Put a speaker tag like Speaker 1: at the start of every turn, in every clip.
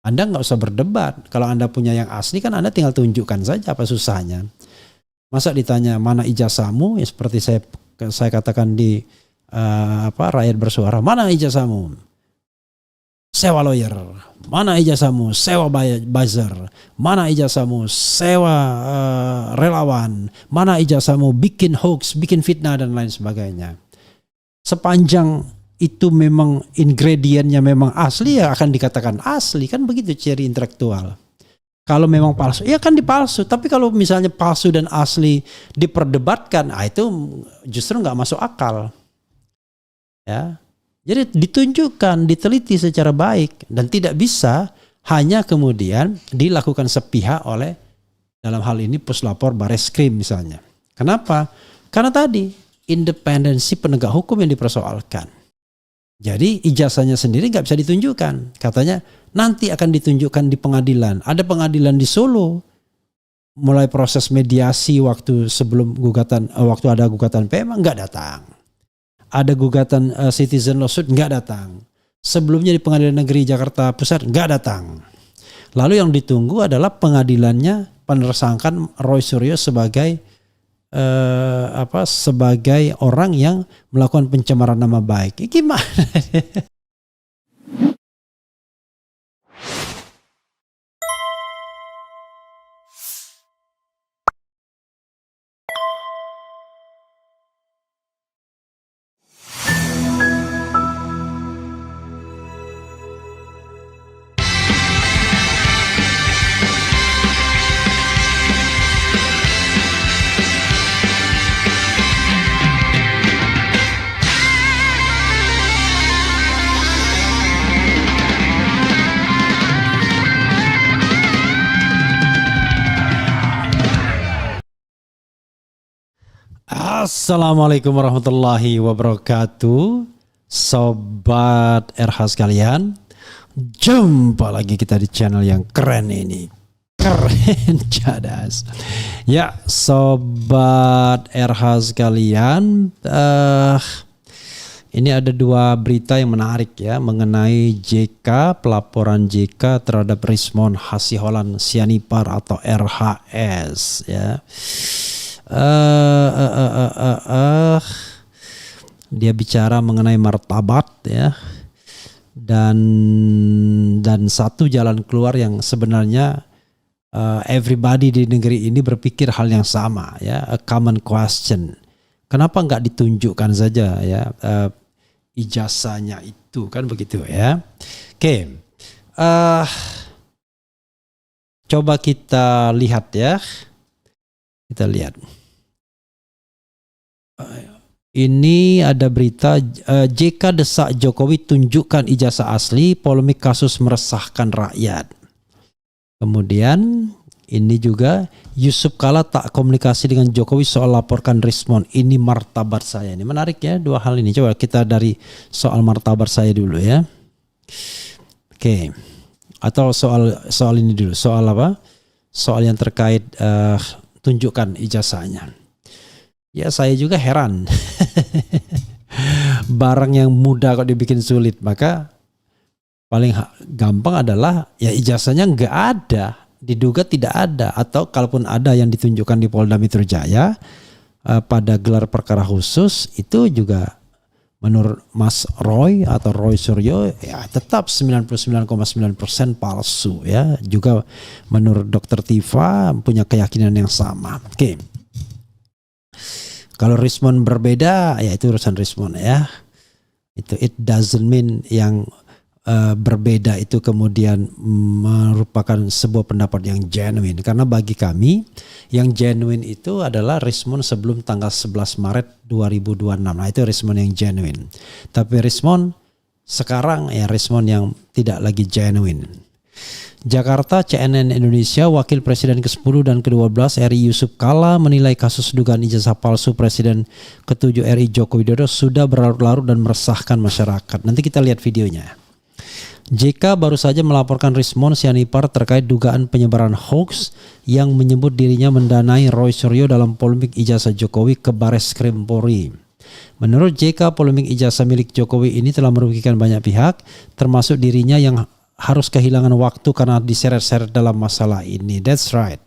Speaker 1: Anda nggak usah berdebat. Kalau Anda punya yang asli kan Anda tinggal tunjukkan saja, apa susahnya. Masa ditanya mana ijazahmu? Ya seperti saya katakan di rakyat bersuara, mana ijazahmu? Sewa lawyer. Mana ijazahmu? Sewa buzzer. Mana ijazahmu? Sewa relawan. Mana ijazahmu? Bikin hoax, bikin fitnah dan lain sebagainya. Sepanjang itu memang ingredientnya memang asli, ya akan dikatakan asli, kan begitu ciri intelektual. Kalau memang palsu, ya kan dipalsu. Tapi kalau misalnya palsu dan asli diperdebatkan, itu justru nggak masuk akal. Ya, jadi ditunjukkan, diteliti secara baik, dan tidak bisa hanya kemudian dilakukan sepihak oleh, dalam hal ini Puslapor Bareskrim misalnya. Kenapa? Karena tadi independensi penegak hukum yang dipersoalkan. Jadi ijazahnya sendiri nggak bisa ditunjukkan. Katanya nanti akan ditunjukkan di pengadilan. Ada pengadilan di Solo. Mulai proses mediasi waktu sebelum waktu ada gugatan PMA nggak datang. Ada gugatan citizen lawsuit nggak datang. Sebelumnya di Pengadilan Negeri Jakarta Pusat nggak datang. Lalu yang ditunggu adalah pengadilannya penersangkaan Roy Suryo sebagai sebagai orang yang melakukan pencemaran nama baik. Gimana? Assalamualaikum warahmatullahi wabarakatuh. Sobat RH sekalian, jumpa lagi kita di channel yang keren ini. Keren cadas. Ya, Sobat RH sekalian, ini ada dua berita yang menarik ya mengenai JK, pelaporan JK terhadap Rismon Hasiholan Sianipar atau RHS ya. Dia bicara mengenai martabat ya, dan satu jalan keluar yang sebenarnya everybody di negeri ini berpikir hal yang sama ya, a common question. Kenapa nggak ditunjukkan saja ya ijazahnya itu, kan begitu ya. Oke, coba kita lihat ya. Kita lihat. Ini ada berita JK desak Jokowi tunjukkan ijazah asli, polemik kasus meresahkan rakyat. Kemudian ini juga Yusuf Kala tak komunikasi dengan Jokowi soal laporkan Rismon. Ini martabat saya. Ini menarik ya, dua hal ini. Coba kita dari soal martabat saya dulu ya. Oke. Atau soal ini dulu. Soal apa? Soal yang terkait tunjukkan ijazahnya. Ya saya juga heran. Barang yang mudah kok dibikin sulit. Maka paling gampang adalah ya ijazahnya nggak ada. Diduga tidak ada. Atau kalaupun ada yang ditunjukkan di Polda Metro Jaya pada gelar perkara khusus, itu juga menurut Mas Roy atau Roy Suryo ya tetap 99,9% palsu ya. Juga menurut Dr. Tifa punya keyakinan yang sama. Oke. Kalau Rismon berbeda ya itu urusan Rismon ya. It doesn't mean yang berbeda itu kemudian merupakan sebuah pendapat yang genuine. Karena bagi kami yang genuine itu adalah Rismon sebelum tanggal 11 Maret 2026. Nah itu Rismon yang genuine. Tapi Rismon sekarang ya Rismon yang tidak lagi genuine. Jakarta, CNN Indonesia, Wakil Presiden ke-10 dan ke-12 RI Yusuf Kala menilai kasus dugaan ijazah palsu Presiden ke-7 RI Joko Widodo sudah berlarut-larut dan meresahkan masyarakat. Nanti kita lihat videonya. JK baru saja melaporkan Rismon Sianipar terkait dugaan penyebaran hoax yang menyebut dirinya mendanai Roy Suryo dalam polemik ijazah Jokowi ke Bareskrim Polri. Menurut JK, polemik ijazah milik Jokowi ini telah merugikan banyak pihak, termasuk dirinya yang harus kehilangan waktu karena diseret-seret dalam masalah ini. That's right.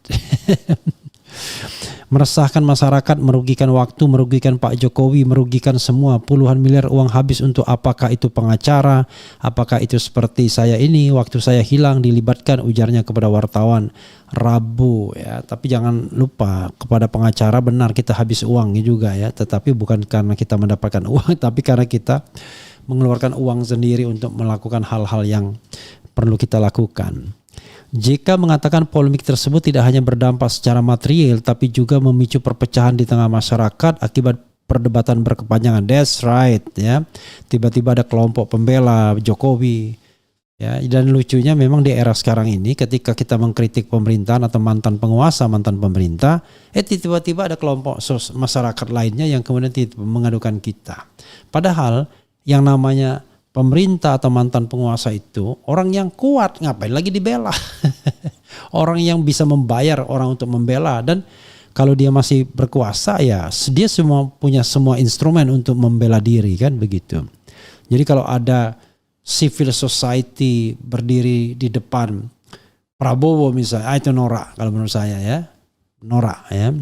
Speaker 1: Meresahkan masyarakat, merugikan waktu, merugikan Pak Jokowi, merugikan semua. Puluhan miliar uang habis untuk apakah itu pengacara, apakah itu seperti saya ini, waktu saya hilang dilibatkan, ujarnya kepada wartawan Rabu ya. Tapi jangan lupa, kepada pengacara benar kita habis uangnya juga ya, tetapi bukan karena kita mendapatkan uang, tapi karena kita mengeluarkan uang sendiri untuk melakukan hal-hal yang perlu kita lakukan. JK mengatakan polemik tersebut tidak hanya berdampak secara material tapi juga memicu perpecahan di tengah masyarakat akibat perdebatan berkepanjangan. That's right ya. Tiba-tiba ada kelompok pembela Jokowi ya, dan lucunya memang di era sekarang ini ketika kita mengkritik pemerintahan atau mantan penguasa, mantan pemerintah, tiba-tiba ada kelompok masyarakat lainnya yang kemudian mengadukan kita. Padahal yang namanya pemerintah atau mantan penguasa itu orang yang kuat, ngapain lagi dibela? Orang yang bisa membayar orang untuk membela, dan kalau dia masih berkuasa ya dia punya semua instrumen untuk membela diri kan begitu. Jadi kalau ada civil society berdiri di depan Prabowo misalnya, itu norak kalau menurut saya ya, norak ya.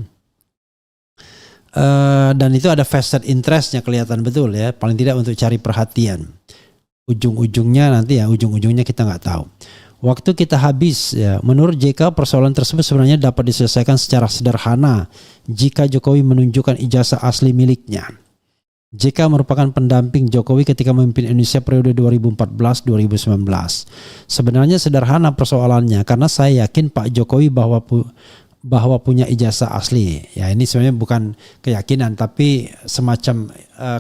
Speaker 1: Dan itu ada vested interestnya kelihatan betul ya, paling tidak untuk cari perhatian. Ujung-ujungnya kita nggak tahu. Waktu kita habis ya. Menurut JK persoalan tersebut sebenarnya dapat diselesaikan secara sederhana jika Jokowi menunjukkan ijazah asli miliknya. JK merupakan pendamping Jokowi ketika memimpin Indonesia periode 2014-2019. Sebenarnya sederhana persoalannya karena saya yakin Pak Jokowi bahwa punya ijazah asli. Ya ini sebenarnya bukan keyakinan tapi semacam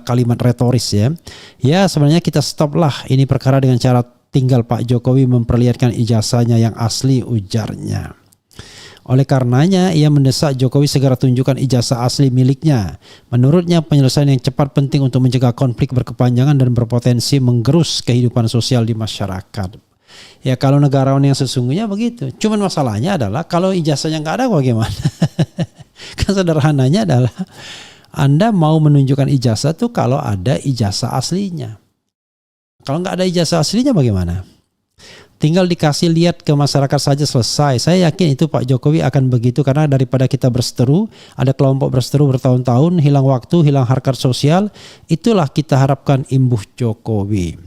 Speaker 1: kalimat retoris ya. Ya sebenarnya kita stop lah ini perkara dengan cara tinggal Pak Jokowi memperlihatkan ijazahnya yang asli, ujarnya. Oleh karenanya ia mendesak Jokowi segera tunjukkan ijazah asli miliknya. Menurutnya penyelesaian yang cepat penting untuk mencegah konflik berkepanjangan dan berpotensi menggerus kehidupan sosial di masyarakat. Ya kalau negarawan yang sesungguhnya begitu. Cuman masalahnya adalah kalau ijazahnya nggak ada bagaimana? Kan sederhananya adalah Anda mau menunjukkan ijazah tuh kalau ada ijazah aslinya. Kalau nggak ada ijazah aslinya bagaimana? Tinggal dikasih lihat ke masyarakat saja selesai. Saya yakin itu Pak Jokowi akan begitu karena daripada kita berseteru, ada kelompok berseteru bertahun-tahun, hilang waktu, hilang harkat sosial, itulah kita harapkan imbuh Jokowi.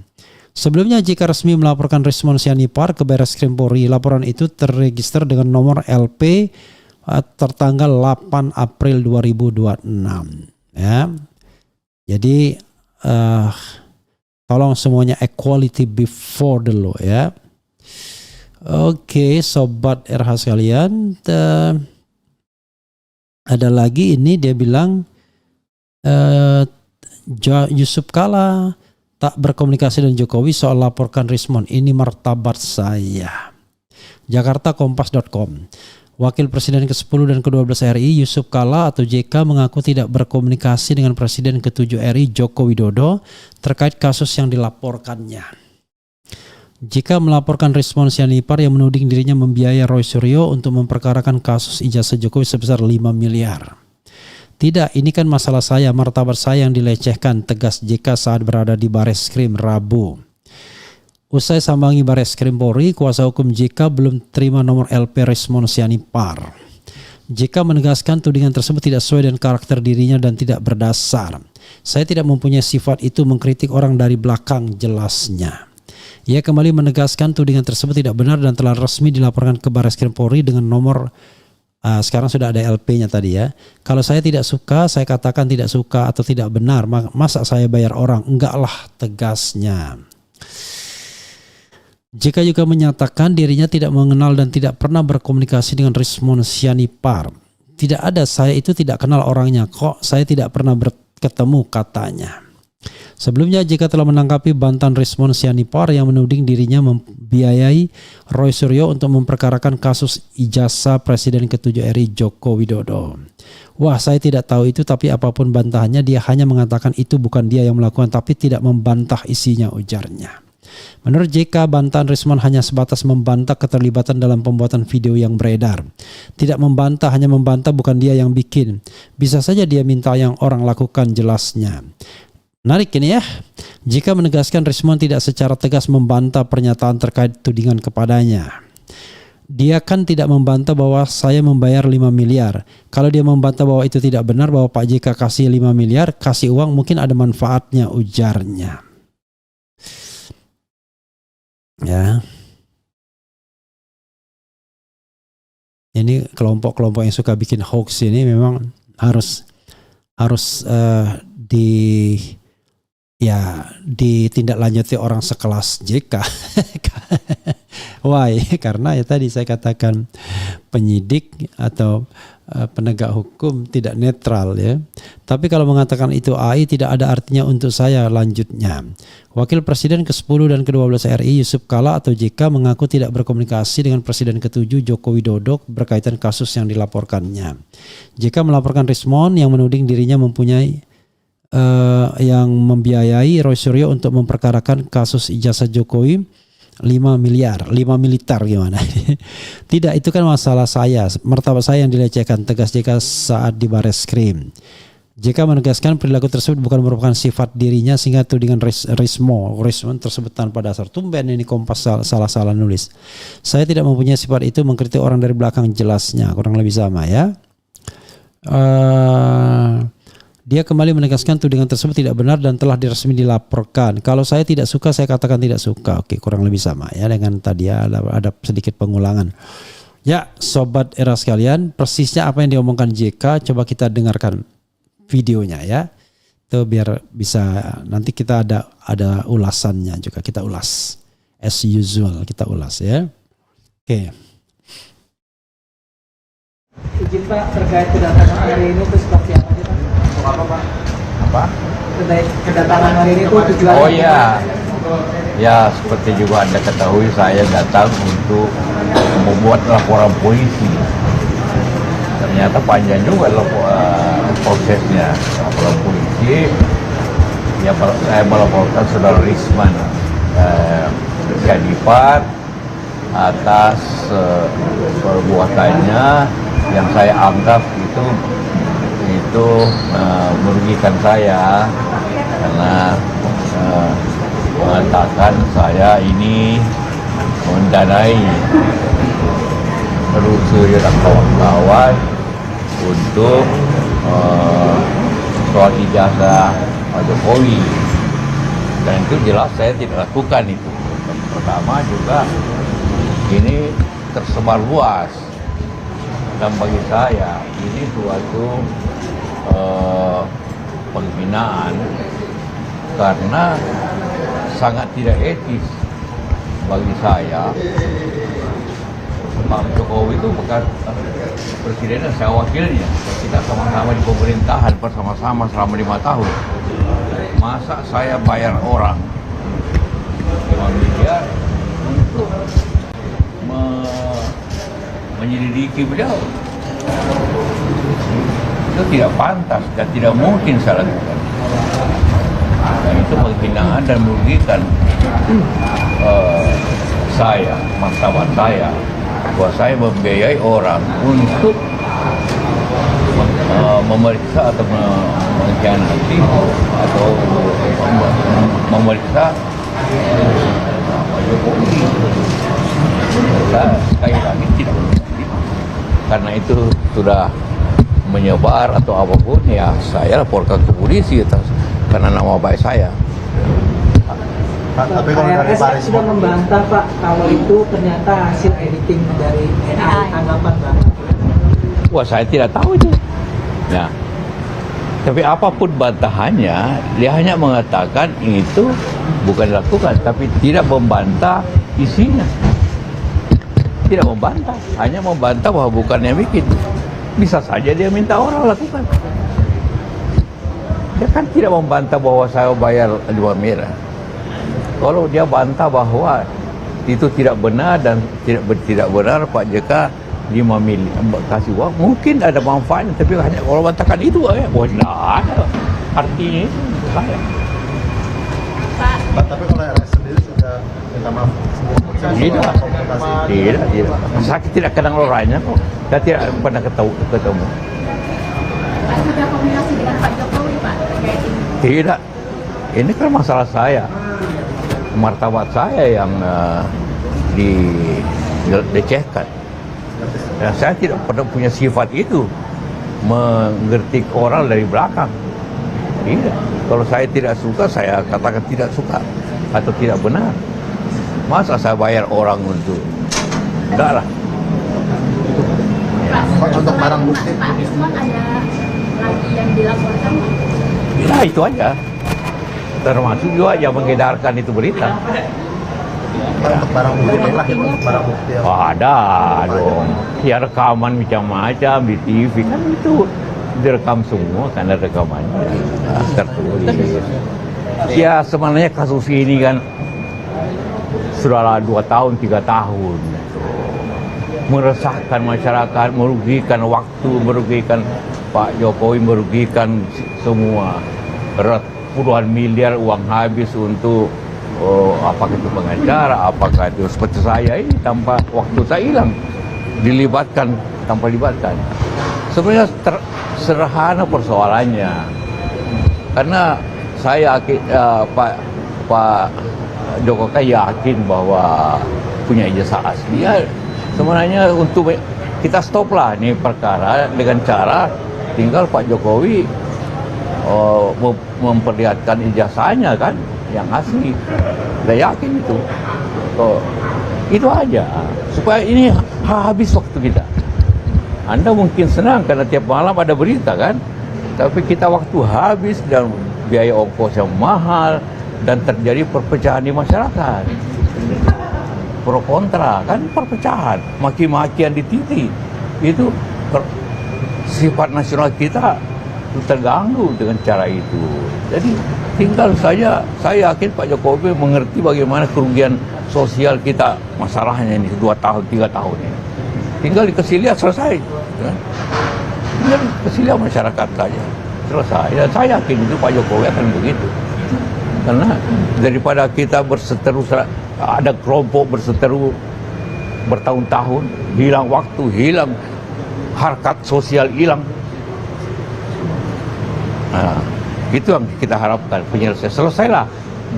Speaker 1: Sebelumnya jika resmi melaporkan Rismon Sianipar ke Barreskrim Polri, laporan itu terregister dengan nomor LP tertanggal 8 April 2026. Ya. Jadi tolong semuanya equality before the law ya. Oke, sobat RH sekalian, ada lagi ini dia bilang Yusuf Kala tak berkomunikasi dengan Jokowi soal laporkan Rismon, ini martabat saya. Jakarta Kompas.com. Wakil Presiden ke-10 dan ke-12 RI Yusuf Kala atau JK mengaku tidak berkomunikasi dengan Presiden ke-7 RI Joko Widodo terkait kasus yang dilaporkannya. JK melaporkan Rismon Sianipar yang menuding dirinya membiayai Roy Suryo untuk memperkarakan kasus ijazah Jokowi sebesar 5 miliar. Tidak, ini kan masalah saya, martabat saya yang dilecehkan, tegas JK saat berada di Barreskrim Rabu. Usai sambangi Barreskrim Polri, kuasa hukum JK belum terima nomor LP Rismon Sianipar. JK menegaskan tudingan tersebut tidak sesuai dengan karakter dirinya dan tidak berdasar. Saya tidak mempunyai sifat itu mengkritik orang dari belakang, jelasnya. Ia kembali menegaskan tudingan tersebut tidak benar dan telah resmi dilaporkan ke Barreskrim Polri dengan nomor sekarang sudah ada LP-nya tadi ya. Kalau saya tidak suka, saya katakan tidak suka atau tidak benar. Masa saya bayar orang? Enggak lah, tegasnya. JK juga menyatakan dirinya tidak mengenal dan tidak pernah berkomunikasi dengan Rismon Sianipar. Tidak ada, saya itu tidak kenal orangnya kok. Saya tidak pernah bertemu, katanya. Sebelumnya JK telah menangkapi bantahan Rismon Sianipar yang menuding dirinya membiayai Roy Suryo untuk memperkarakan kasus ijazah Presiden ke-7 RI Joko Widodo. Wah, saya tidak tahu itu, tapi apapun bantahannya dia hanya mengatakan itu bukan dia yang melakukan tapi tidak membantah isinya, ujarnya. Menurut JK, bantahan Rismon hanya sebatas membantah keterlibatan dalam pembuatan video yang beredar. Tidak membantah, hanya membantah bukan dia yang bikin. Bisa saja dia minta yang orang lakukan, jelasnya. Menarik ini ya. Jika menegaskan Rismon tidak secara tegas membantah pernyataan terkait tudingan kepadanya. Dia kan tidak membantah bahwa saya membayar 5 miliar. Kalau dia membantah bahwa itu tidak benar, bahwa Pak JK kasih 5 miliar, kasih uang mungkin ada manfaatnya, ujarnya. Ya. Ini kelompok-kelompok yang suka bikin hoax ini memang harus ditindaklanjuti orang sekelas JK. Why? Karena ya tadi saya katakan penyidik atau penegak hukum tidak netral ya. Tapi kalau mengatakan itu AI tidak ada artinya untuk saya. Lanjutnya, Wakil Presiden ke-10 dan ke-12 RI Yusuf Kala atau JK mengaku tidak berkomunikasi dengan Presiden ke-7 Joko Widodo berkaitan kasus yang dilaporkannya. JK melaporkan Rismon yang menuding dirinya mempunyai yang membiayai Roy Suryo untuk memperkarakan kasus ijazah Jokowi 5 miliar, 5 militer gimana. Tidak, itu kan masalah saya, martabat saya yang dilecehkan, tegas JK saat di Bareskrim. JK menegaskan perilaku tersebut bukan merupakan sifat dirinya sehingga tudingan Rismon tersebut tanpa dasar. Tumben ini Kompas salah-salah nulis. Saya tidak mempunyai sifat itu mengkritik orang dari belakang, jelasnya kurang lebih sama ya. Dia kembali menegaskan tudingan tersebut tidak benar dan telah resmi dilaporkan. Kalau saya tidak suka, saya katakan tidak suka. Oke, kurang lebih sama ya dengan tadi ya, ada sedikit pengulangan. Ya, sobat era sekalian, persisnya apa yang diomongkan JK, coba kita dengarkan videonya ya. Itu biar bisa nanti kita ada ulasannya juga, kita ulas. As usual kita ulas ya. Oke.
Speaker 2: Izin Pak, terkait kedatangan hari ini itu seperti apa sih Pak?
Speaker 3: Apa?
Speaker 2: Kedatangan hari ini itu tujuannya?
Speaker 3: Oh iya, ya seperti juga Anda ketahui saya datang untuk membuat laporan polisi. Ternyata panjang juga prosesnya. Laporan polisi, ya saya melaporkan saudara Risman Syadifat atas perbuatannya yang saya anggap itu merugikan saya karena mengatakan saya ini mendanai Rusyo dan kawan-kawan untuk soal ijazah Pak Jokowi, dan itu jelas saya tidak lakukan itu. Pertama juga ini tersebar luas, dan bagi saya ini suatu penghinaan karena sangat tidak etis bagi saya. Pak Jokowi itu bukan presiden dan saya wakilnya. Kita sama-sama di pemerintahan bersama-sama selama 5 tahun. Masa saya bayar orang 5 miliar untuk menyelidiki beliau? Itu tidak pantas dan tidak mungkin saya lakukan. Nah, itu penghinaan dan merugikan saya, martabat saya, bahwa saya membiayai orang untuk memeriksa atau mengkhianati atau memeriksa Pak Jokowi. Saya sekali lagi tidak mengerti. Karena itu sudah menyebar atau apapun, ya saya laporkan ke polisi karena nama baik saya.
Speaker 2: Pak, tapi kalau dari Pak sudah membantah Pak kalau itu ternyata hasil editing dari AI, tanggapan Bapak?
Speaker 3: Wah, saya tidak tahu itu. Nah, tapi apapun bantahannya, dia hanya mengatakan itu bukan dilakukan, tapi tidak membantah isinya. Tidak membantah, hanya membantah bahwa bukan yang bikin. Bisa saja dia minta orang lakukan. Dia kan tidak membantah bahwa saya bayar 5 miliar. Kalau dia bantah bahwa itu tidak benar dan tidak benar Pak JK 5 miliar kasih uang, mungkin ada manfaatnya, tapi hanya kalau bantahkan itu ya, wah tidak ada artinya itu saya.
Speaker 4: Pak, tapi kalau RS sendiri sudah minta maaf.
Speaker 3: Tidak. Saya tidak kenal orangnya kok. Saya tidak pernah ketemu.
Speaker 5: Pak, sudah komunikasi dengan Pak Jokowi Pak terkait ini?
Speaker 3: Tidak. Ini kan masalah saya, martabat saya yang dilecehkan. Dan saya tidak pernah punya sifat itu, mengerti orang dari belakang. Tidak. Kalau saya tidak suka, saya katakan tidak suka atau tidak benar. Masa saya bayar orang untuk? Enggak lah.
Speaker 4: Pak, untuk barang bukti
Speaker 5: Rismon ada lagi yang dilaporkan?
Speaker 3: Ya itu aja. Termasuk juga yang mengedarkan itu berita.
Speaker 4: Pak, untuk barang bukti lah, untuk barang bukti yang
Speaker 3: Ada dong. Ya rekaman macam-macam di TV kan itu direkam semua karena rekamannya tertulis. Ya sebenarnya kasus ini kan sudahlah 2 tahun 3 tahun. Meresahkan masyarakat, merugikan waktu, merugikan Pak Jokowi, merugikan semua. Puluhan miliar uang habis untuk apakah itu pengacara, apakah itu seperti saya ini tanpa waktu saya hilang, dilibatkan tanpa libatkan. Sebenarnya sederhana persoalannya, karena saya Pak Jokowi yakin bahwa punya ijazah asli. Ya, sebenarnya untuk kita stoplah nih perkara dengan cara tinggal Pak Jokowi memperlihatkan ijazahnya kan yang asli. Saya yakin itu. Itu aja supaya ini habis waktu kita. Anda mungkin senang karena tiap malam ada berita kan, tapi kita waktu habis dan biaya ongkos yang mahal dan terjadi perpecahan di masyarakat. Pro kontra kan, perpecahan, maki-makian di TV. Itu sifat nasional kita terganggu dengan cara itu. Jadi tinggal saja, saya yakin Pak Jokowi mengerti bagaimana kerugian sosial kita, masalahnya ini 2 tahun 3 tahun ini. Tinggal dikasih lihat selesai. Tinggal dikasih lihat masyarakat saja selesai. Dan saya yakin itu Pak Jokowi akan begitu. Karena daripada kita berseteru, ada kelompok berseteru bertahun-tahun, hilang waktu, hilang harkat sosial, hilang. Nah, itu yang kita harapkan penyelesaian. Selesailah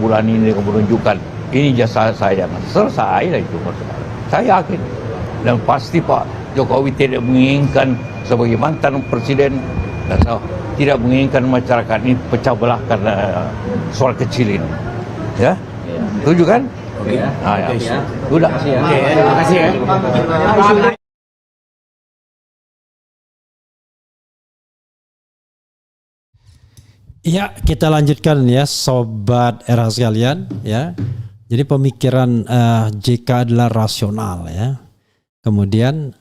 Speaker 3: bulan ini menunjukkan ini jasa saya. Selesai lah itu masalah. Saya yakin dan pasti Pak Jokowi tidak menginginkan sebagai mantan presiden dan tidak menginginkan masyarakat ini pecah belah karena soal kecil ini. Ya, setuju kan? Oke. Nah, ya. Sudah.
Speaker 2: Terima kasih ya.
Speaker 1: Ya, kita lanjutkan ya sobat era sekalian ya. Jadi pemikiran JK adalah rasional ya. Kemudian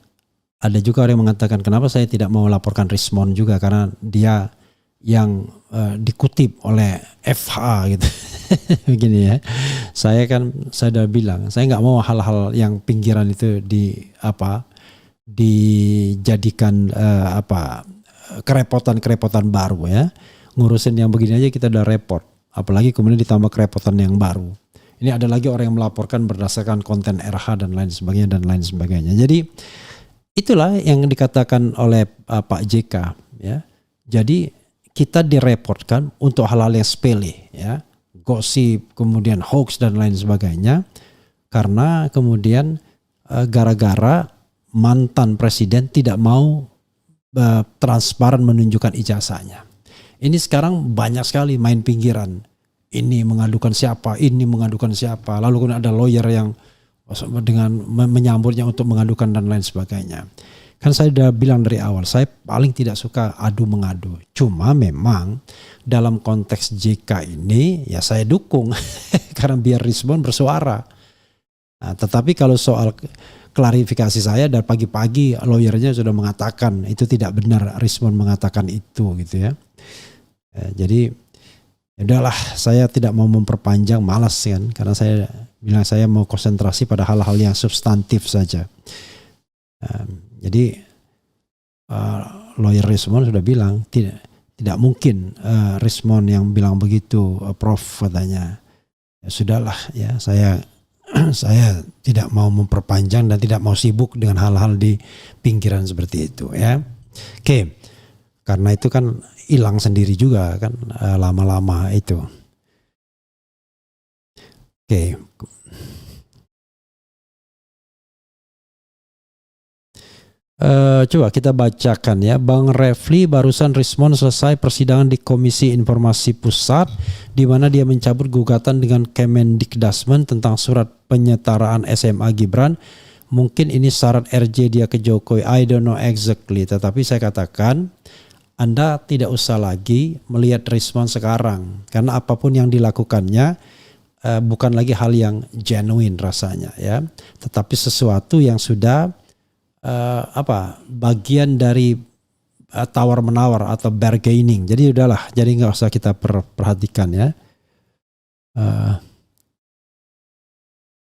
Speaker 1: ada juga orang yang mengatakan kenapa saya tidak mau laporkan Rismon juga, karena dia yang dikutip oleh FH gitu. Begini ya. Saya sudah bilang, saya nggak mau hal-hal yang pinggiran itu dijadikan kerepotan baru ya. Ngurusin yang begini aja kita udah repot, apalagi kemudian ditambah kerepotan yang baru. Ini ada lagi orang yang melaporkan berdasarkan konten RH dan lain sebagainya. Jadi itulah yang dikatakan oleh Pak JK ya. Jadi kita direpotkan untuk hal-hal yang sepele ya, gosip, kemudian hoax dan lain sebagainya, karena kemudian gara-gara mantan presiden tidak mau transparan menunjukkan ijazahnya. Ini sekarang banyak sekali main pinggiran. Ini mengadukan siapa, ini mengadukan siapa. Lalu kemudian ada lawyer yang dengan menyambutnya untuk mengadukan dan lain sebagainya. Kan saya sudah bilang dari awal, saya paling tidak suka adu-mengadu. Cuma memang dalam konteks JK ini ya saya dukung. Karena biar Rismon bersuara. Nah, tetapi kalau soal klarifikasi saya dari pagi-pagi lawyernya sudah mengatakan itu tidak benar, Rismon mengatakan itu gitu ya. Jadi udahlah, saya tidak mau memperpanjang, malas kan, karena saya bilang saya mau konsentrasi pada hal-hal yang substantif saja. Jadi lawyer Rismon sudah bilang tidak mungkin Rismon yang bilang begitu, Prof katanya. Ya sudahlah ya, saya tidak mau memperpanjang dan tidak mau sibuk dengan hal-hal di pinggiran seperti itu ya. Oke. Karena itu kan hilang sendiri juga kan lama-lama itu. Oke. Coba kita bacakan ya. Bang Refli barusan respon selesai persidangan di Komisi Informasi Pusat, di mana dia mencabut gugatan dengan Kemendikdasmen tentang surat penyetaraan SMA Gibran. Mungkin ini syarat RJ dia ke Jokowi, I don't know exactly. Tetapi saya katakan Anda tidak usah lagi melihat respon sekarang, karena apapun yang dilakukannya bukan lagi hal yang genuine rasanya ya, tetapi sesuatu yang sudah bagian dari tawar menawar atau bargaining. Jadi udahlah, jadi nggak usah kita perhatikan ya.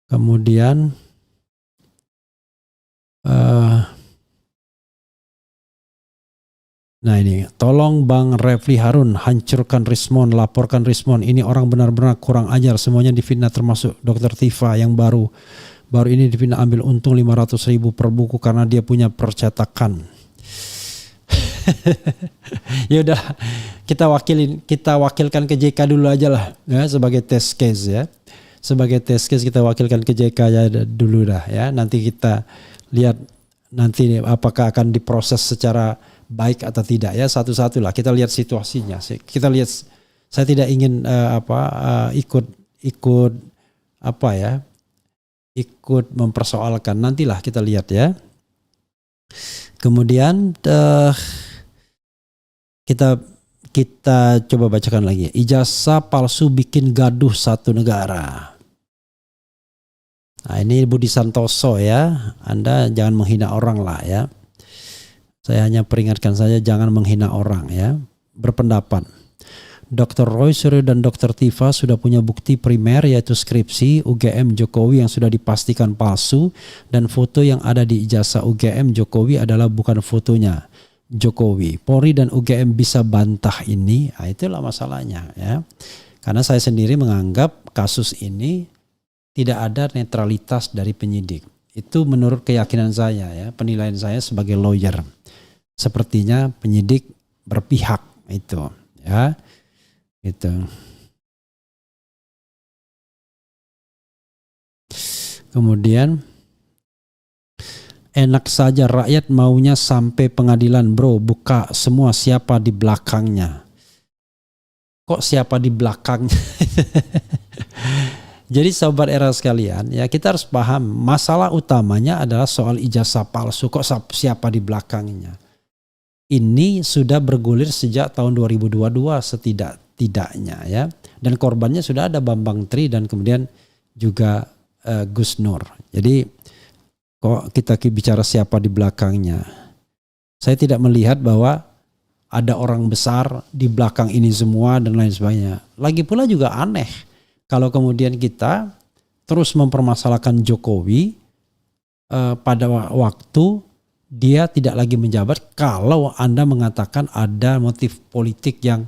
Speaker 1: Kemudian nah ini, tolong Bang Refli Harun hancurkan Rismon, laporkan Rismon. Ini orang benar-benar kurang ajar, semuanya difitnah termasuk Dr. Tifa yang baru ini difitnah ambil untung 500.000 per buku karena dia punya percetakan. Ya udah, kita wakilkan ke JK dulu aja lah ya, sebagai test case ya. Sebagai test case kita wakilkan ke JK ya dulu dah ya. Nanti kita lihat nanti apakah akan diproses secara baik atau tidak ya, satu-satu lah kita lihat situasinya. Kita lihat, saya tidak ingin ikut mempersoalkan, nantilah kita lihat ya. Kemudian kita coba bacakan lagi. Ijazah palsu bikin gaduh satu negara. Nah ini Budi Santoso ya, Anda jangan menghina orang lah ya. Saya hanya peringatkan saja, jangan menghina orang ya. Berpendapat Dr. Roy Suryo dan Dr. Tifa sudah punya bukti primer yaitu skripsi UGM Jokowi yang sudah dipastikan palsu, dan foto yang ada di ijazah UGM Jokowi adalah bukan fotonya Jokowi. Polri dan UGM bisa bantah ini, nah, itulah masalahnya ya. Karena saya sendiri menganggap kasus ini tidak ada netralitas dari penyidik. Itu menurut keyakinan saya ya, penilaian saya sebagai lawyer. Sepertinya penyidik berpihak itu ya. Gitu. Kemudian enak saja rakyat maunya sampai pengadilan bro, buka semua siapa di belakangnya. Kok siapa di belakangnya? Jadi sobat era sekalian ya, kita harus paham masalah utamanya adalah soal ijazah palsu. Kok siapa di belakangnya? Ini sudah bergulir sejak tahun 2022 setidaknya ya, dan korbannya sudah ada Bambang Tri dan kemudian juga Gus Nur. Jadi kok kita bicara siapa di belakangnya, saya tidak melihat bahwa ada orang besar di belakang ini semua dan lain sebagainya. Lagi pula juga aneh kalau kemudian kita terus mempermasalahkan Jokowi pada waktu dia tidak lagi menjabat, kalau Anda mengatakan ada motif politik yang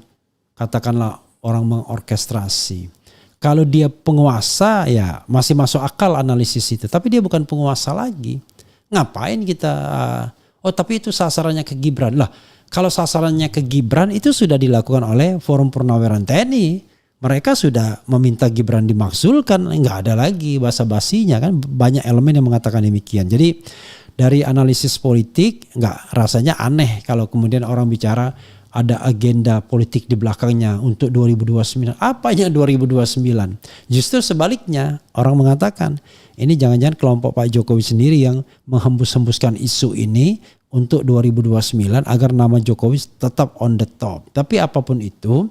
Speaker 1: katakanlah orang mengorkestrasi. Kalau dia penguasa ya masih masuk akal analisis itu, tapi dia bukan penguasa lagi. Ngapain kita tapi itu sasarannya ke Gibran. Lah, kalau sasarannya ke Gibran itu sudah dilakukan oleh Forum Purnaweran TNI. Mereka sudah meminta Gibran dimakzulkan, enggak ada lagi basa-basinya kan, banyak elemen yang mengatakan demikian. Jadi dari analisis politik enggak, rasanya aneh kalau kemudian orang bicara ada agenda politik di belakangnya untuk 2029. Apanya 2029? Justru sebaliknya, orang mengatakan ini jangan-jangan kelompok Pak Jokowi sendiri yang menghembus-hembuskan isu ini untuk 2029 agar nama Jokowi tetap on the top. Tapi apapun itu,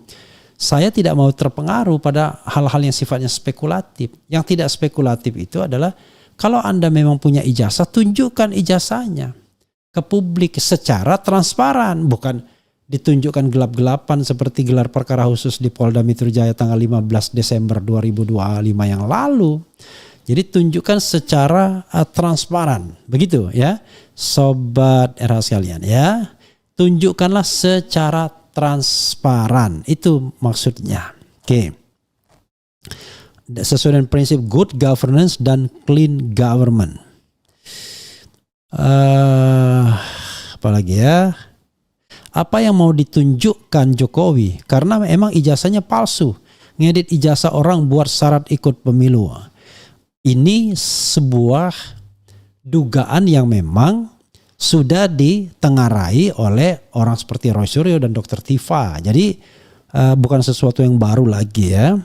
Speaker 1: saya tidak mau terpengaruh pada hal-hal yang sifatnya spekulatif. Yang tidak spekulatif itu adalah kalau Anda memang punya ijazah, tunjukkan ijazahnya ke publik secara transparan, bukan ditunjukkan gelap-gelapan seperti gelar perkara khusus di Polda Metro Jaya tanggal 15 Desember 2025 yang lalu. Jadi tunjukkan secara transparan, begitu ya, sobat era sekalian ya. Tunjukkanlah secara transparan, itu maksudnya. Oke. Sesuai dengan prinsip good governance dan clean government. Apalagi ya? Apa yang mau ditunjukkan Jokowi? Karena memang ijazahnya palsu. ngedit ijazah orang buat syarat ikut pemilu. Ini sebuah dugaan yang memang sudah ditengarai oleh orang seperti Roy Suryo dan Dr. Tifa. Jadi bukan sesuatu yang baru lagi ya.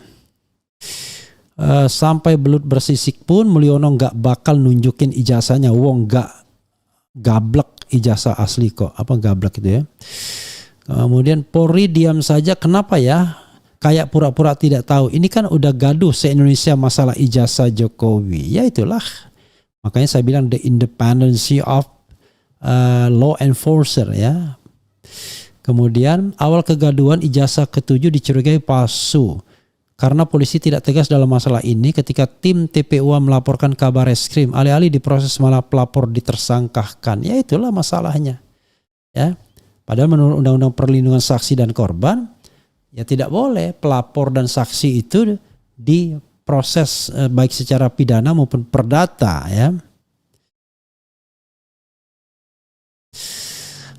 Speaker 1: Sampai belut bersisik pun Mulyono nggak bakal nunjukin ijazahnya. Wong nggak gablek ijazah asli kok. Apa gablek itu ya? Kemudian Polri diam saja. Kenapa ya? Kayak pura-pura tidak tahu. Ini kan udah gaduh se-Indonesia masalah ijazah Jokowi. Ya itulah. Makanya saya bilang the independency of law enforcer ya. Kemudian awal kegaduhan ijazah ke-7 dicurigai palsu karena polisi tidak tegas dalam masalah ini ketika tim TPUA melaporkan kabar reskrim. Alih-alih diproses malah pelapor ditersangkakan. Ya itulah masalahnya. Ya. Padahal menurut Undang-Undang Perlindungan Saksi dan Korban ya tidak boleh pelapor dan saksi itu diproses baik secara pidana maupun perdata ya.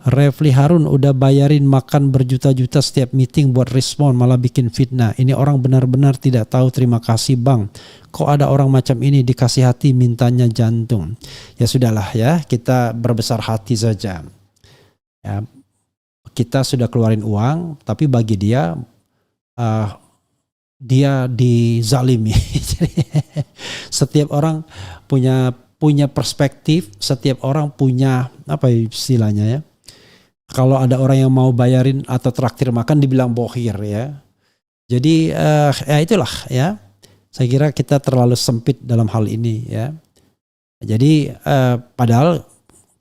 Speaker 1: Refli Harun udah bayarin makan berjuta-juta setiap meeting buat respon malah bikin fitnah. Ini orang benar-benar tidak tahu terima kasih bang. Kok ada orang macam ini dikasih hati mintanya jantung. Ya sudahlah ya, kita berbesar hati saja. Ya, kita sudah keluarin uang tapi bagi dia dia dizalimi. Setiap orang punya perspektif, setiap orang punya apa istilahnya ya. Kalau ada orang yang mau bayarin atau traktir makan dibilang bohir ya. Jadi ya itulah ya. Saya kira kita terlalu sempit dalam hal ini ya. Jadi padahal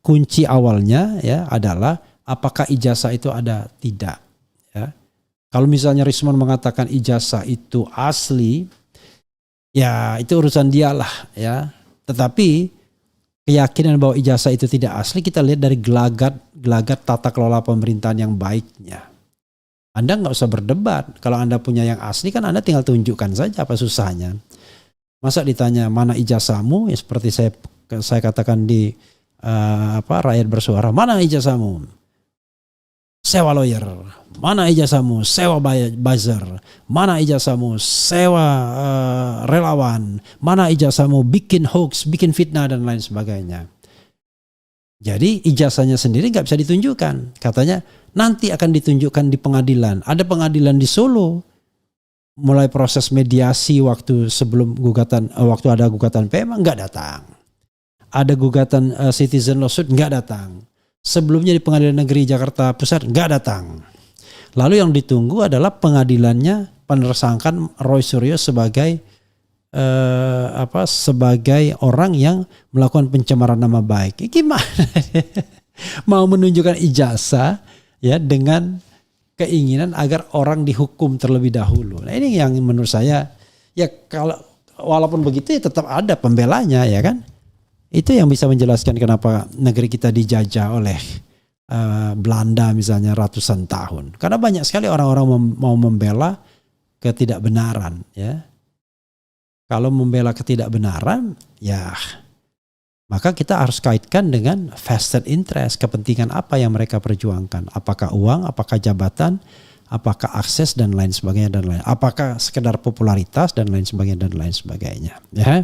Speaker 1: kunci awalnya ya adalah apakah ijazah itu ada tidak ya. Kalau misalnya Rismon mengatakan ijazah itu asli ya itu urusan dia lah ya. Tetapi keyakinan bahwa ijazah itu tidak asli kita lihat dari gelagat tata kelola pemerintahan yang baiknya. Anda nggak usah berdebat. Kalau Anda punya yang asli kan Anda tinggal tunjukkan saja apa susahnya. Masa ditanya mana ijazahmu? Ya seperti saya katakan di rakyat bersuara, mana ijazahmu? Sewa lawyer. Mana ijazahmu? Sewa buzzer. Mana ijazahmu? Sewa relawan. Mana ijazahmu? Bikin hoax, bikin fitnah dan lain sebagainya. Jadi ijazahnya sendiri nggak bisa ditunjukkan. Katanya nanti akan ditunjukkan di pengadilan. Ada pengadilan di Solo. Mulai proses mediasi waktu sebelum waktu ada gugatan PMA nggak datang. Ada gugatan citizen lawsuit nggak datang. Sebelumnya di Pengadilan Negeri Jakarta Pusat nggak datang. Lalu yang ditunggu adalah pengadilannya penersangkaan Roy Suryo sebagai sebagai orang yang melakukan pencemaran nama baik. Gimana? Mau menunjukkan ijazah ya dengan keinginan agar orang dihukum terlebih dahulu. Nah ini yang menurut saya ya kalau walaupun begitu ya tetap ada pembelanya ya kan. Itu yang bisa menjelaskan kenapa negeri kita dijajah oleh Belanda misalnya ratusan tahun. Karena banyak sekali orang-orang mau membela ketidakbenaran. Ya. Kalau membela ketidakbenaran, ya maka kita harus kaitkan dengan vested interest, kepentingan apa yang mereka perjuangkan. Apakah uang, apakah jabatan, apakah akses dan lain sebagainya dan lain. Apakah sekedar popularitas dan lain sebagainya dan lain sebagainya. Ya.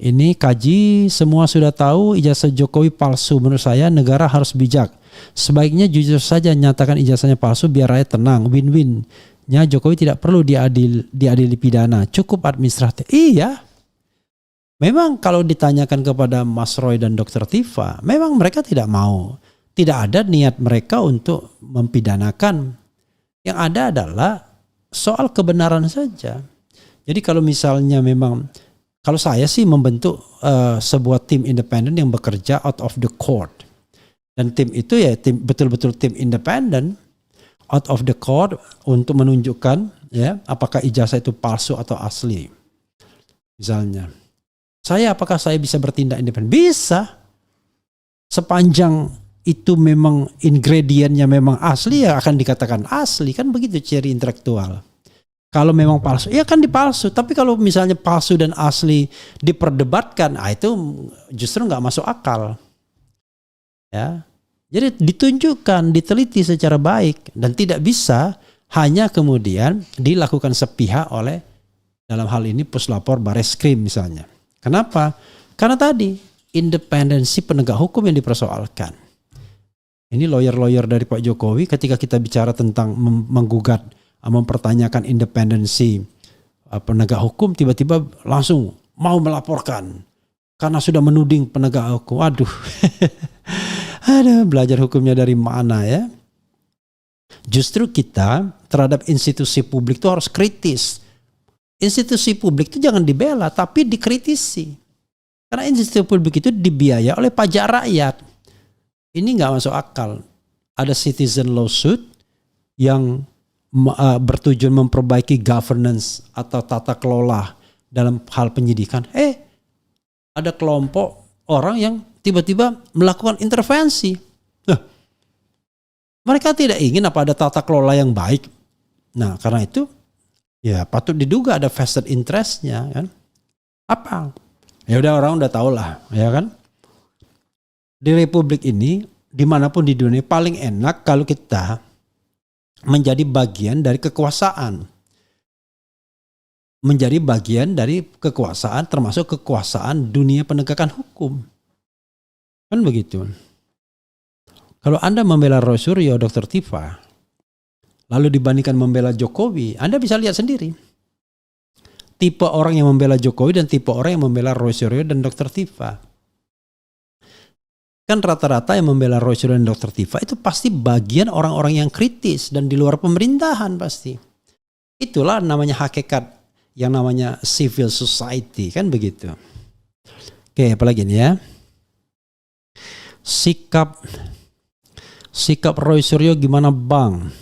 Speaker 1: Ini kaji semua sudah tahu ijazah Jokowi palsu. Menurut saya negara harus bijak. Sebaiknya jujur saja nyatakan ijazahnya palsu biar rakyat tenang. Win-winnya Jokowi tidak perlu diadili pidana. Cukup administratif. Iya. Memang kalau ditanyakan kepada Mas Roy dan Dr. Tifa, memang mereka tidak mau. Tidak ada niat mereka untuk mempidanakan. Yang ada adalah soal kebenaran saja. Jadi kalau misalnya memang kalau saya sih membentuk sebuah tim independen yang bekerja out of the court. Dan tim itu ya betul-betul tim independen out of the court untuk menunjukkan ya apakah ijazah itu palsu atau asli. Misalnya, apakah saya bisa bertindak independen? Bisa. Sepanjang itu memang ingredientnya memang asli ya akan dikatakan asli. Kan begitu ciri intelektual. Kalau memang palsu, ya kan dipalsu. Tapi kalau misalnya palsu dan asli diperdebatkan, itu justru nggak masuk akal. Ya, jadi ditunjukkan, diteliti secara baik dan tidak bisa hanya kemudian dilakukan sepihak oleh dalam hal ini Puslapor Bareskrim misalnya. Kenapa? Karena tadi independensi penegak hukum yang dipersoalkan. Ini lawyer-lawyer dari Pak Jokowi ketika kita bicara tentang menggugat, mempertanyakan independensi penegak hukum, tiba-tiba langsung mau melaporkan karena sudah menuding penegak hukum. Waduh, ada belajar hukumnya dari mana ya? Justru kita terhadap institusi publik itu harus kritis. Institusi publik itu jangan dibela, tapi dikritisi. Karena institusi publik itu dibiayai oleh pajak rakyat. Ini nggak masuk akal. Ada citizen lawsuit yang bertujuan memperbaiki governance atau tata kelola dalam hal penyidikan. Ada kelompok orang yang tiba-tiba melakukan intervensi. Mereka tidak ingin apa ada tata kelola yang baik. Nah, karena itu ya patut diduga ada vested interest-nya kan. Apa? Ya udah orang udah tahu lah, ya kan? Di republik ini, dimanapun di dunia paling enak kalau kita menjadi bagian dari kekuasaan. Menjadi bagian dari kekuasaan termasuk kekuasaan dunia penegakan hukum. Kan begitu. Kalau Anda membela Roy Suryo, Dr. Tifa, lalu dibandingkan membela Jokowi, Anda bisa lihat sendiri. Tipe orang yang membela Jokowi dan tipe orang yang membela Roy Suryo dan Dr. Tifa. Kan rata-rata yang membela Roy Suryo dan Dr. Tifa itu pasti bagian orang-orang yang kritis dan di luar pemerintahan pasti. Itulah namanya hakikat yang namanya civil society, kan begitu. Oke, apalagi ini ya. Sikap Roy Suryo gimana Bang?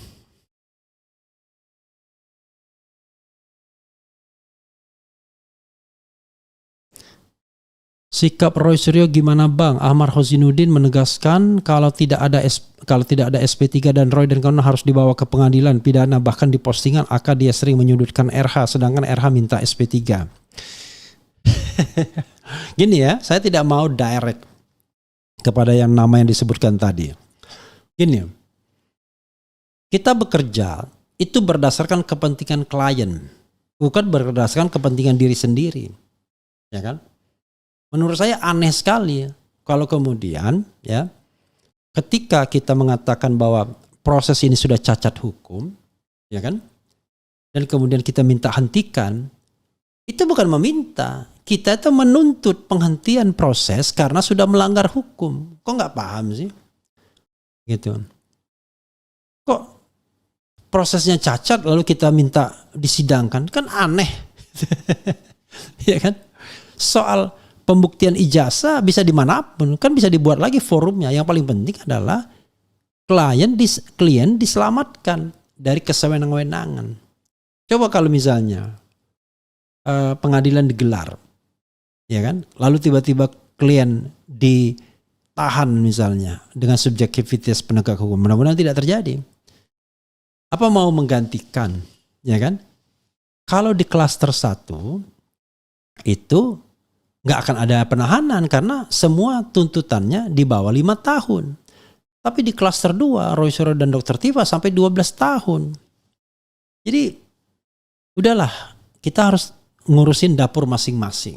Speaker 1: Sikap Roy Suryo gimana Bang? Ahmad Hosinuddin menegaskan kalau tidak ada SP3 dan Roy dan kawan harus dibawa ke pengadilan pidana, bahkan di postingan AK dia sering menyudutkan RH sedangkan RH minta SP3. Gini ya, saya tidak mau direct kepada yang nama yang disebutkan tadi. Gini, kita bekerja itu berdasarkan kepentingan klien, bukan berdasarkan kepentingan diri sendiri, ya kan? Menurut saya aneh sekali kalau kemudian ya ketika kita mengatakan bahwa proses ini sudah cacat hukum, ya kan? Dan kemudian kita minta hentikan, itu bukan meminta, kita itu menuntut penghentian proses karena sudah melanggar hukum. Kok nggak paham sih? Gitu. Kok prosesnya cacat lalu kita minta disidangkan? Kan aneh. Ya kan? Soal pembuktian ijazah bisa dimanapun, kan bisa dibuat lagi forumnya. Yang paling penting adalah klien diselamatkan dari kesewenang-wenangan. Coba kalau misalnya pengadilan digelar, ya kan? Lalu tiba-tiba klien ditahan misalnya dengan subjektivitas penegak hukum, mudah-mudahan tidak terjadi. Apa mau menggantikan, ya kan? Kalau di klaster 1 itu nggak akan ada penahanan karena semua tuntutannya di bawah 5 tahun. Tapi di klaster 2, Roy Suryo dan Dr. Tifa sampai 12 tahun. Jadi udahlah, kita harus ngurusin dapur masing-masing.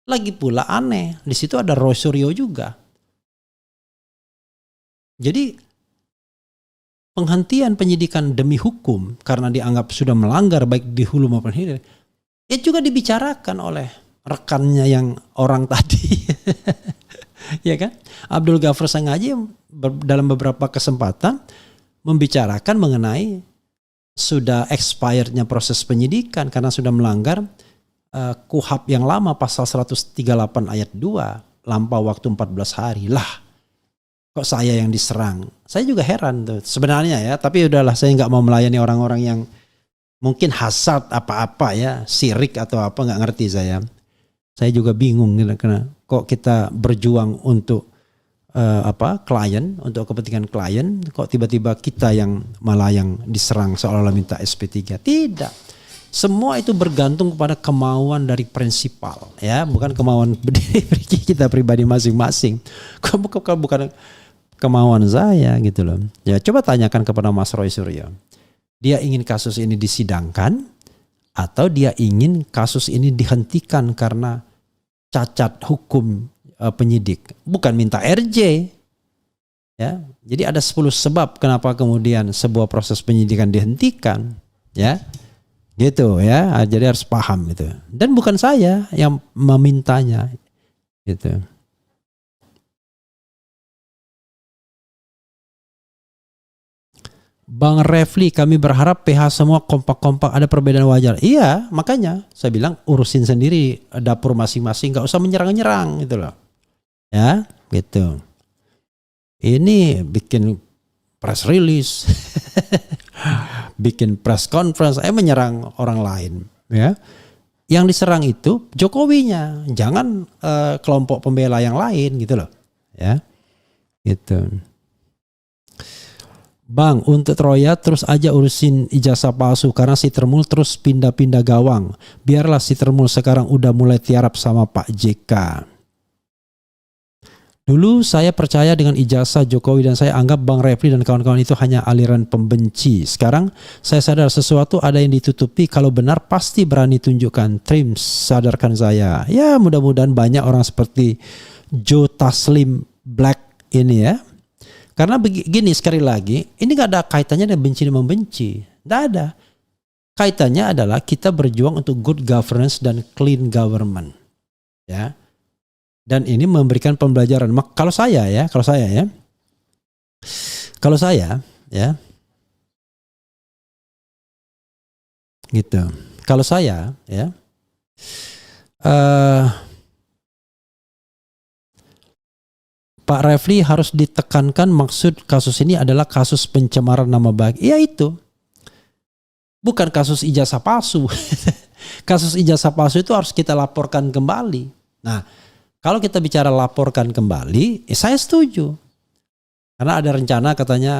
Speaker 1: Lagi pula aneh, di situ ada Roy Suryo juga. Jadi penghentian penyidikan demi hukum karena dianggap sudah melanggar baik di hulu maupun hilir, itu juga dibicarakan oleh rekannya yang orang tadi. Ya kan? Abdul Ghafur Sangaji dalam beberapa kesempatan membicarakan mengenai sudah expirednya proses penyidikan karena sudah melanggar KUHAP yang lama pasal 138 ayat 2, lampau waktu 14 hari. Lah, kok saya yang diserang? Saya juga heran tuh sebenarnya ya, tapi udahlah, saya nggak mau melayani orang-orang yang mungkin hasad apa-apa ya, sirik atau apa, nggak ngerti saya. Saya juga bingung karena kok kita berjuang untuk klien, untuk kepentingan klien, kok tiba-tiba kita yang malah yang diserang seolah-olah minta SP3. Tidak. Semua itu bergantung kepada kemauan dari prinsipal, ya, bukan kemauan kita pribadi masing-masing. Bukan kemauan saya gitu loh. Ya, coba tanyakan kepada Mas Roy Suryo. Dia ingin kasus ini disidangkan atau dia ingin kasus ini dihentikan karena cacat hukum penyidik. Bukan minta RJ. Ya, jadi ada 10 sebab kenapa kemudian sebuah proses penyidikan dihentikan, ya. Gitu ya. Jadi harus paham itu. Dan bukan saya yang memintanya gitu. Bang Refli, kami berharap PH semua kompak-kompak, ada perbedaan wajar. Iya, makanya saya bilang urusin sendiri dapur masing-masing, gak usah menyerang-nyerang gitu loh. Ya, gitu. Ini bikin press release, bikin press conference, menyerang orang lain. Ya, yang diserang itu Jokowinya, jangan kelompok pembela yang lain gitu loh. Ya, gitu. Bang, untuk Troya terus aja urusin ijazah palsu karena si Termul terus pindah-pindah gawang. Biarlah si Termul sekarang udah mulai tiarap sama Pak JK. Dulu saya percaya dengan ijazah Jokowi dan saya anggap Bang Refli dan kawan-kawan itu hanya aliran pembenci. Sekarang saya sadar sesuatu ada yang ditutupi, kalau benar pasti berani tunjukkan. Trim, sadarkan saya. Ya mudah-mudahan banyak orang seperti Joe Taslim Black ini ya. Karena begini sekali lagi, ini gak ada kaitannya dengan benci dan membenci. Tidak ada. Kaitannya adalah kita berjuang untuk good governance dan clean government. Ya. Dan ini memberikan pembelajaran. Kalau saya ya, gitu. Kalau saya ya, Pak Refli harus ditekankan maksud kasus ini adalah kasus pencemaran nama baik. Iya itu. Bukan kasus ijazah palsu. Kasus ijazah palsu itu harus kita laporkan kembali. Nah, kalau kita bicara laporkan kembali, saya setuju. Karena ada rencana katanya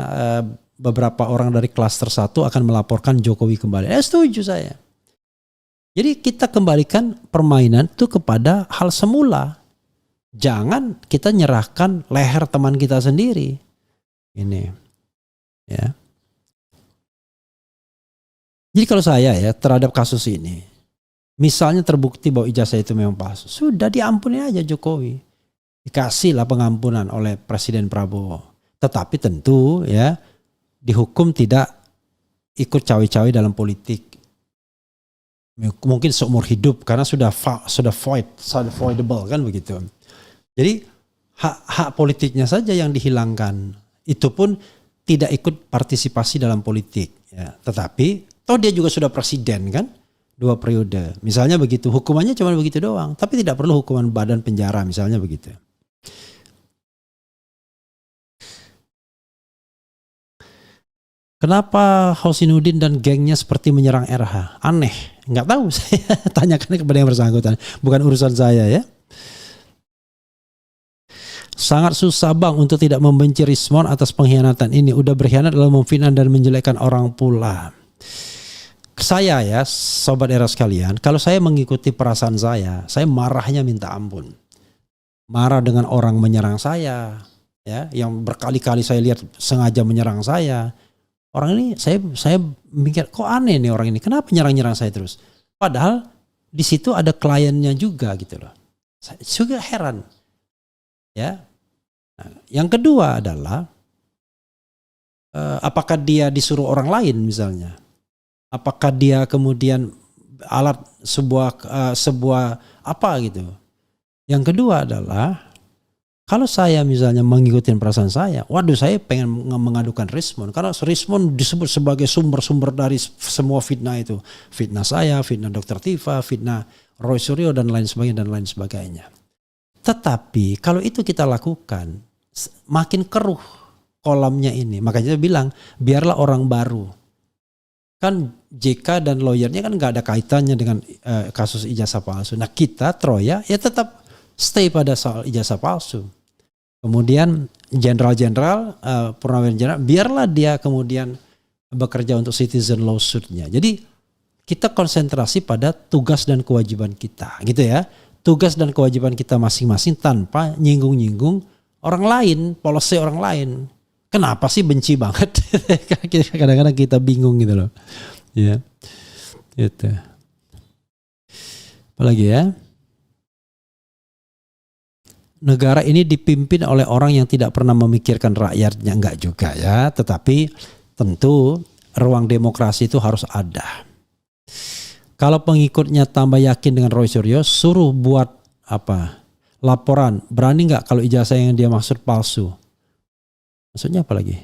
Speaker 1: beberapa orang dari klaster 1 akan melaporkan Jokowi kembali. Setuju saya. Jadi kita kembalikan permainan itu kepada hal semula. Jangan kita nyerahkan leher teman kita sendiri. Ini, ya. Jadi kalau saya ya terhadap kasus ini, misalnya terbukti bahwa ijazah itu memang palsu, sudah diampuni aja Jokowi, dikasihlah pengampunan oleh Presiden Prabowo. Tetapi tentu ya dihukum tidak ikut cawe-cawe dalam politik. Mungkin seumur hidup karena sudah voidable kan begitu. Jadi hak politiknya saja yang dihilangkan. Itu pun tidak ikut partisipasi dalam politik. Ya. Tetapi toh dia juga sudah presiden kan, 2 periode. Misalnya begitu, hukumannya cuma begitu doang. Tapi tidak perlu hukuman badan penjara misalnya begitu. Kenapa Hosinuddin dan gengnya seperti menyerang RH? Aneh, nggak tahu. Saya tanyakan kepada yang bersangkutan. Bukan urusan saya ya. Sangat susah bang untuk tidak membenci Rismon atas pengkhianatan ini. Udah berkhianat dalam memfitnah dan menjelekkan orang pula. Saya ya sobat era sekalian, kalau saya mengikuti perasaan saya marahnya minta ampun. Marah dengan orang menyerang saya, ya, yang berkali-kali saya lihat sengaja menyerang saya. Orang ini saya mikir kok aneh nih orang ini, kenapa nyerang-nyerang saya terus? Padahal di situ ada kliennya juga gitu loh. Saya juga heran. Ya. Nah, yang kedua adalah apakah dia disuruh orang lain misalnya? Apakah dia kemudian alat sebuah apa gitu? Yang kedua adalah kalau saya misalnya mengikuti perasaan saya, waduh saya pengen mengadukan Rismon karena Rismon disebut sebagai sumber-sumber dari semua fitnah itu. Fitnah saya, fitnah Dr. Tifa, fitnah Roy Suryo dan lain sebagainya. Tetapi kalau itu kita lakukan, makin keruh kolamnya ini. Makanya saya bilang, biarlah orang baru. Kan JK dan lawyernya kan gak ada kaitannya dengan kasus ijazah palsu. Nah kita, Troya, ya tetap stay pada soal ijazah palsu. Kemudian jenderal-jenderal, purnawirawan jenderal, biarlah dia kemudian bekerja untuk citizen lawsuit-nya. Jadi kita konsentrasi pada tugas dan kewajiban kita, gitu ya. Tugas dan kewajiban kita masing-masing tanpa nyinggung-nyinggung orang lain, policy orang lain. Kenapa sih benci banget? Kadang-kadang kita bingung gitu loh. Ya. Gitu. Apalagi ya? Negara ini dipimpin oleh orang yang tidak pernah memikirkan rakyatnya, enggak juga ya. Tetapi tentu ruang demokrasi itu harus ada. Kalau pengikutnya tambah yakin dengan Roy Suryo, suruh buat laporan. Berani nggak kalau ijazah yang dia maksud palsu? Maksudnya apa lagi?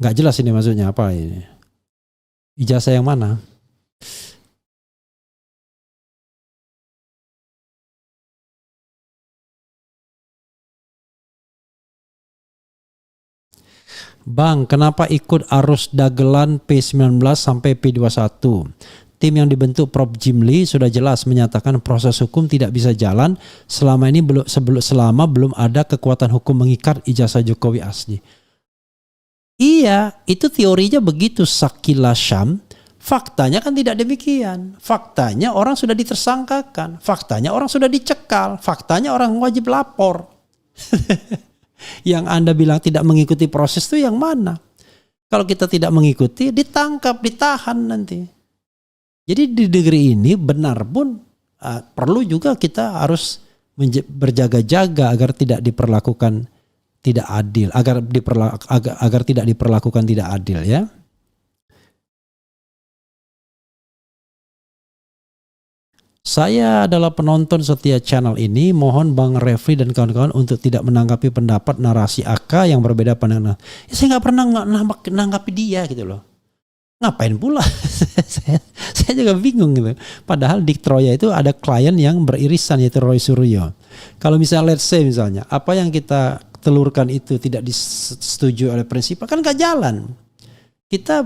Speaker 1: Nggak jelas ini maksudnya apa ini. Ijazah yang mana? Bang, kenapa ikut arus dagelan P19 sampai P21? Tim yang dibentuk Prof. Jimli sudah jelas menyatakan proses hukum tidak bisa jalan selama belum ada kekuatan hukum mengikat ijazah Jokowi asli. Iya, itu teorinya begitu Sakila Syam. Faktanya kan tidak demikian. Faktanya orang sudah ditersangkakan. Faktanya orang sudah dicekal. Faktanya orang wajib lapor. Yang Anda bilang tidak mengikuti proses itu yang mana? Kalau kita tidak mengikuti, ditangkap, ditahan nanti. Jadi di negeri ini benar pun perlu juga kita harus berjaga-jaga agar tidak diperlakukan tidak adil, agar tidak diperlakukan tidak adil ya. Saya adalah penonton setia channel ini. Mohon Bang Refli dan kawan-kawan untuk tidak menanggapi pendapat narasi AK yang berbeda pandangan. Ya, saya nggak pernah menanggapi dia gitu loh. Ngapain pula? saya juga bingung gitu. Padahal di Troya itu ada klien yang beririsan yaitu Roy Suryo. Kalau misalnya let's say misalnya apa yang kita telurkan itu tidak disetujui oleh prinsipal kan nggak jalan. Kita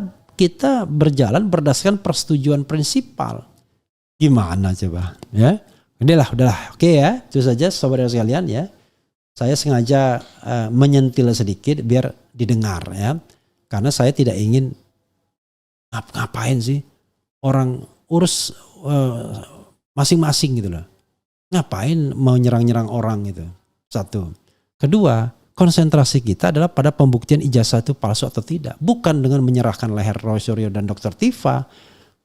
Speaker 1: berjalan berdasarkan persetujuan prinsipal. Gimana coba ya? Udahlah. Oke ya. Itu saja saudara sekalian ya. Saya sengaja menyentil sedikit biar didengar ya. Karena saya tidak ingin ngapain sih orang urus masing-masing gitu loh. Ngapain mau nyerang-nyerang orang gitu. Satu. Kedua, konsentrasi kita adalah pada pembuktian ijazah itu palsu atau tidak. Bukan dengan menyerahkan leher Roy Suryo dan Dr. Tifa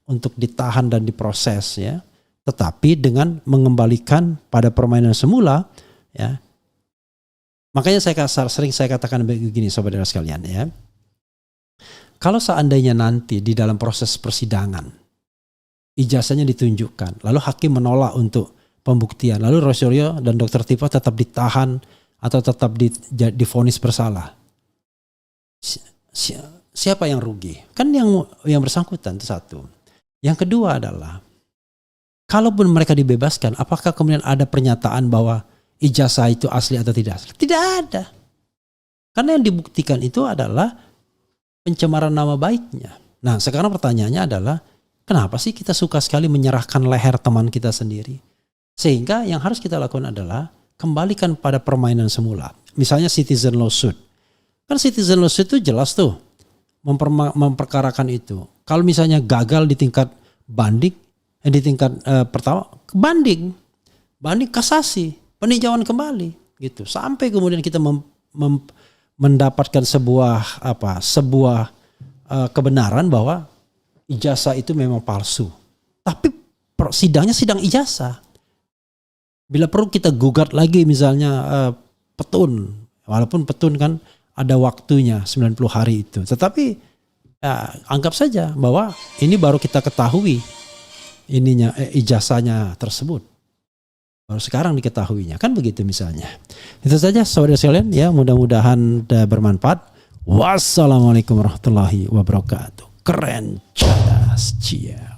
Speaker 1: untuk ditahan dan diproses ya. Tetapi dengan mengembalikan pada permainan semula ya. Makanya sering saya katakan begini saudara sekalian ya. Kalau seandainya nanti di dalam proses persidangan ijazahnya ditunjukkan, lalu hakim menolak untuk pembuktian, lalu Roy Suryo dan Dr. Tifa tetap ditahan atau tetap divonis bersalah, siapa yang rugi? Kan yang bersangkutan itu satu. Yang kedua adalah, kalaupun mereka dibebaskan, apakah kemudian ada pernyataan bahwa ijazah itu asli atau tidak asli? Tidak ada. Karena yang dibuktikan itu adalah pencemaran nama baiknya. Nah sekarang pertanyaannya adalah, kenapa sih kita suka sekali menyerahkan leher teman kita sendiri? Sehingga yang harus kita lakukan adalah kembalikan pada permainan semula. Misalnya citizen lawsuit. Kan citizen lawsuit itu jelas tuh memperkarakan itu. Kalau misalnya gagal di tingkat banding, di tingkat pertama, banding kasasi, peninjauan kembali gitu. Sampai kemudian kita mendapatkan sebuah kebenaran bahwa ijazah itu memang palsu. Tapi sidangnya sidang ijazah. Bila perlu kita gugat lagi misalnya petun. Walaupun petun kan ada waktunya 90 hari itu. Tetapi ya, anggap saja bahwa ini baru kita ketahui ijazahnya tersebut. Baru sekarang diketahuinya. Kan begitu misalnya. Itu saja saudara sekalian ya, mudah-mudahan bermanfaat. Wassalamualaikum warahmatullahi wabarakatuh. Keren, cerdas, cia.